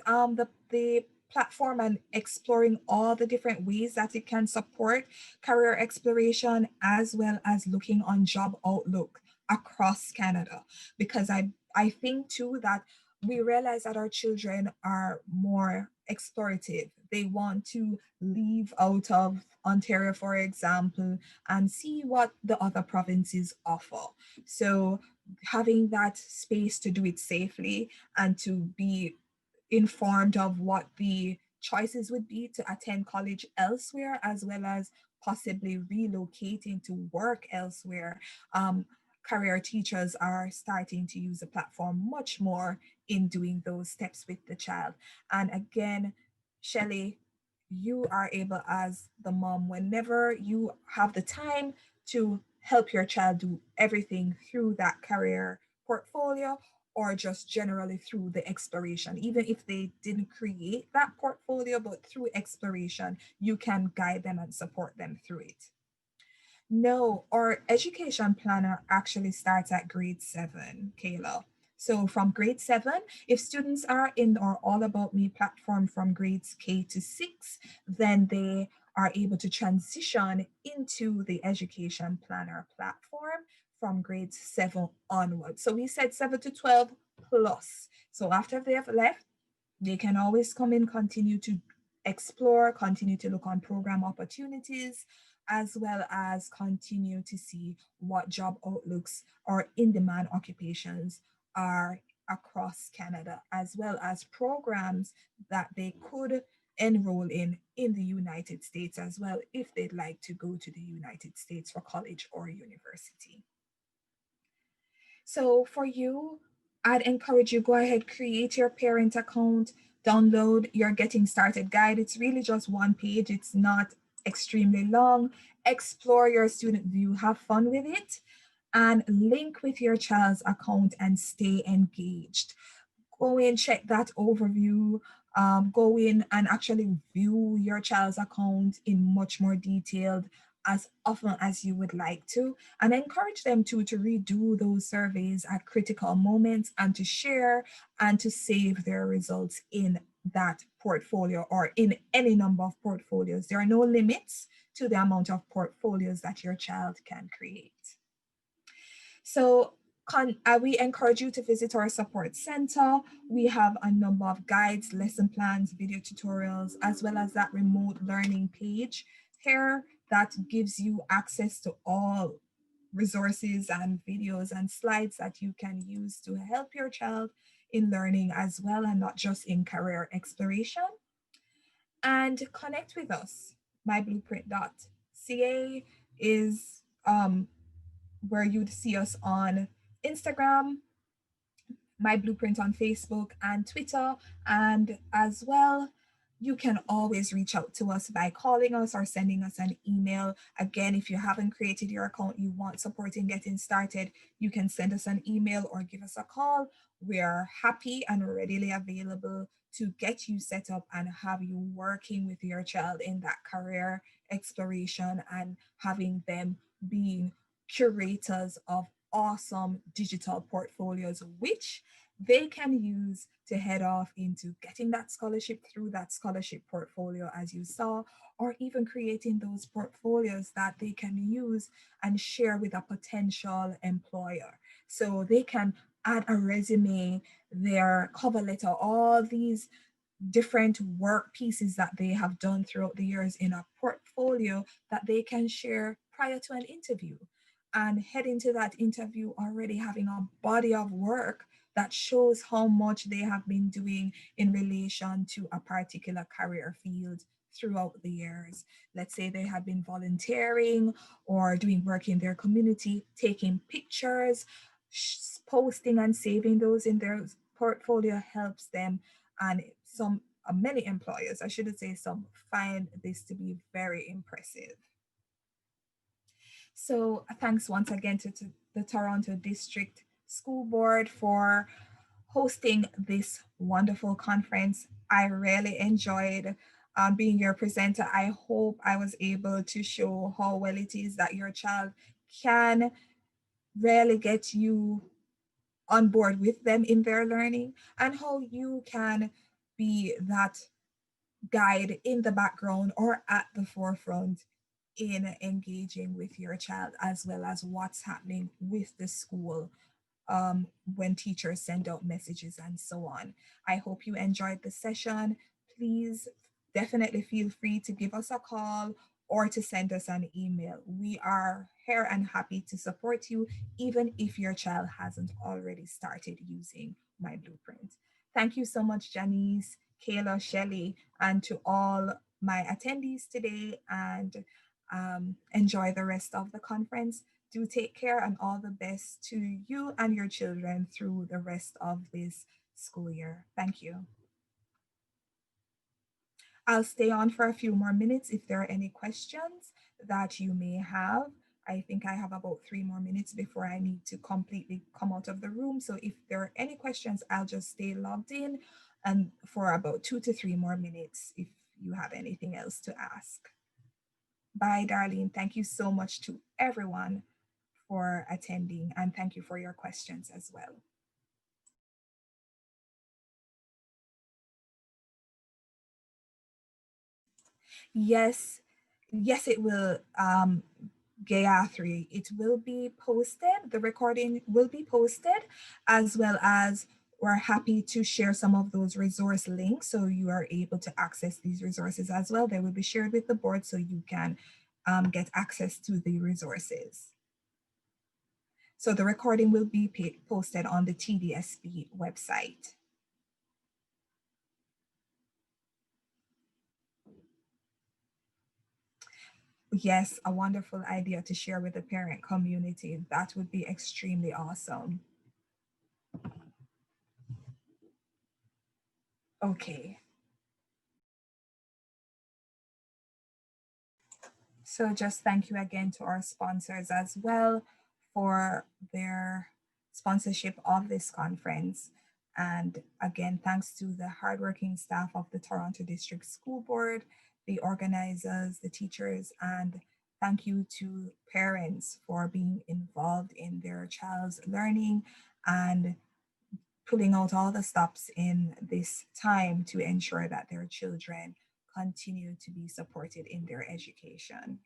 the platform and exploring all the different ways that it can support career exploration, as well as looking on Job Outlook across Canada. Because I think too that we realize that our children are more explorative. They want to leave out of Ontario, for example, and see what the other provinces offer. So having that space to do it safely and to be informed of what the choices would be to attend college elsewhere, as well as possibly relocating to work elsewhere. Career teachers are starting to use the platform much more in doing those steps with the child. And again, Shelley, you are able as the mom, whenever you have the time, to help your child do everything through that career portfolio or just generally through the exploration. Even if they didn't create that portfolio, but through exploration, you can guide them and support them through it. No, our education planner actually starts at grade 7, Kayla. So from grade 7, if students are in our All About Me platform from grades K to 6, then they are able to transition into the education planner platform from grades 7 onwards. So we said 7 to 12 plus. So after they have left, they can always come in, continue to explore, continue to look on program opportunities, as well as continue to see what job outlooks or in-demand occupations are across Canada, as well as programs that they could enroll in the United States as well if they'd like to go to the United States for college or university. So for you, I'd encourage you go ahead, create your parent account, download your getting started guide. It's really just one page. It's not extremely long. Explore your student view, have fun with it, and link with your child's account and stay engaged. Go in, check that overview, go in and actually view your child's account in much more detailed as often as you would like to, and encourage them to redo those surveys at critical moments and to share and to save their results in that portfolio or in any number of portfolios. There are no limits to the amount of portfolios that your child can create. So we encourage you to visit our support center. We have a number of guides, lesson plans, video tutorials, as well as that remote learning page here that gives you access to all resources and videos and slides that you can use to help your child in learning as well, and not just in career exploration. And connect with us. MyBluePrint.ca is where you'd see us on Instagram, MyBluePrint on Facebook and Twitter. And as well, you can always reach out to us by calling us or sending us an email. Again, if you haven't created your account, you want support in getting started, you can send us an email or give us a call. We are happy and readily available to get you set up and have you working with your child in that career exploration and having them being curators of awesome digital portfolios, which they can use to head off into getting that scholarship through that scholarship portfolio, as you saw, or even creating those portfolios that they can use and share with a potential employer. So they can add a resume, their cover letter, all these different work pieces that they have done throughout the years in a portfolio that they can share prior to an interview, and head into that interview already having a body of work that shows how much they have been doing in relation to a particular career field throughout the years. Let's say they have been volunteering or doing work in their community, taking pictures, posting and saving those in their portfolio helps them. And some many employers, I shouldn't say some, find this to be very impressive. So thanks once again to the Toronto District School Board for hosting this wonderful conference. I really enjoyed being your presenter. I hope I was able to show how well it is that your child can really get you on board with them in their learning, and how you can be that guide in the background or at the forefront in engaging with your child, as well as what's happening with the school when teachers send out messages and so on. I hope you enjoyed the session. Please definitely feel free to give us a call or to send us an email. We are here and happy to support you, even if your child hasn't already started using MyBluePrint. Thank you so much, Janice, Kayla, Shelley, and to all my attendees today, and enjoy the rest of the conference. Do take care, and all the best to you and your children through the rest of this school year. Thank you. I'll stay on for a few more minutes if there are any questions that you may have. I think I have about 3 more minutes before I need to completely come out of the room. So if there are any questions, I'll just stay logged in and for about 2 to 3 more minutes if you have anything else to ask. Bye, Darlene. Thank you so much to everyone for attending, and thank you for your questions as well. Yes, yes, it will Gayatri. It will be posted, the recording will be posted, as well as we're happy to share some of those resource links so you are able to access these resources as well. They will be shared with the board so you can get access to the resources. So the recording will be posted on the TDSB website. Yes, a wonderful idea to share with the parent community. That would be extremely awesome. Okay. So just thank you again to our sponsors as well for their sponsorship of this conference. And again, thanks to the hardworking staff of the Toronto District School Board, the organizers, the teachers, and thank you to parents for being involved in their child's learning and pulling out all the stops in this time to ensure that their children continue to be supported in their education.